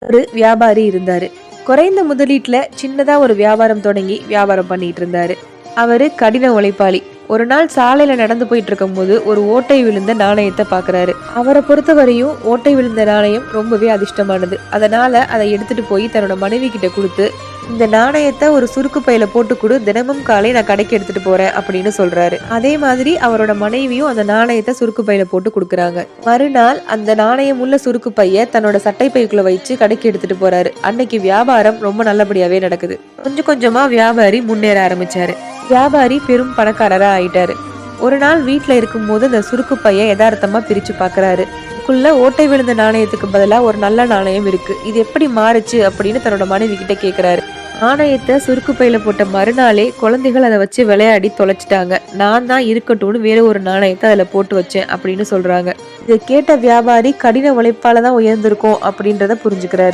ஒரு வியாபாரி இருந்தாரு. குறைந்த முதலீட்டுல சின்னதா ஒரு வியாபாரம் தொடங்கி வியாபாரம் பண்ணிட்டு இருந்தாரு. அவரு கடின உழைப்பாளி. ஒரு நாள் சாலையில நடந்து போயிட்டு இருக்கும்போது ஒரு ஓட்டை விழுந்த நாணயத்தை பாக்குறாரு. அவரை பொறுத்தவரையும் ஓட்டை விழுந்த நாணயம் ரொம்பவே அதிர்ஷ்டமானது. அதனால அதை எடுத்துட்டு போய் தன்னோட மனைவி கிட்ட கொடுத்து, இந்த நாணயத்தை ஒரு சுருக்கு பையில போட்டு கொடு, தினமும் காலை நான் கடைக்கு எடுத்துட்டு போறேன் அப்படின்னு சொல்றாரு. அதே மாதிரி அவரோட மனைவியும் அந்த நாணயத்தை சுருக்கு பையில போட்டு கொடுக்குறாங்க. மறுநாள் அந்த நாணயம் உள்ள சுருக்கு பைய தன்னோட சட்டை பைக்குள்ள வச்சு கடைக்கு எடுத்துட்டு போறாரு. அன்னைக்கு வியாபாரம் ரொம்ப நல்லபடியாவே நடக்குது. கொஞ்சம் கொஞ்சமா வியாபாரி முன்னேற ஆரம்பிச்சாரு. வியாபாரி பெரும் பணக்காரரா ஆயிட்டாரு. ஒரு நாள் வீட்டுல இருக்கும்போது அந்த சுருக்கு பைய யதார்த்தமா பிரிச்சு பாக்குறாரு. அதுக்குள்ள ஓட்டை விழுந்த நாணயத்துக்கு பதிலா ஒரு நல்ல நாணயம் இருக்கு. இது எப்படி மாறுச்சு அப்படின்னு தன்னோட மனைவி கிட்ட கேக்குறாரு. நாணயத்தை சுருக்கு பையில போட்ட மறுநாளே குழந்தைகள் அதை வச்சு விளையாடி தொலைச்சிட்டாங்க. நான் தான் இருக்கட்டும்னு வேற ஒரு நாணயத்தை அதுல போட்டு வச்சேன் அப்படின்னு சொல்றாங்க. இதை கேட்ட வியாபாரி கடின உழைப்பால தான் உயர்ந்திருக்கும் அப்படின்றத புரிஞ்சுக்கிறாரு.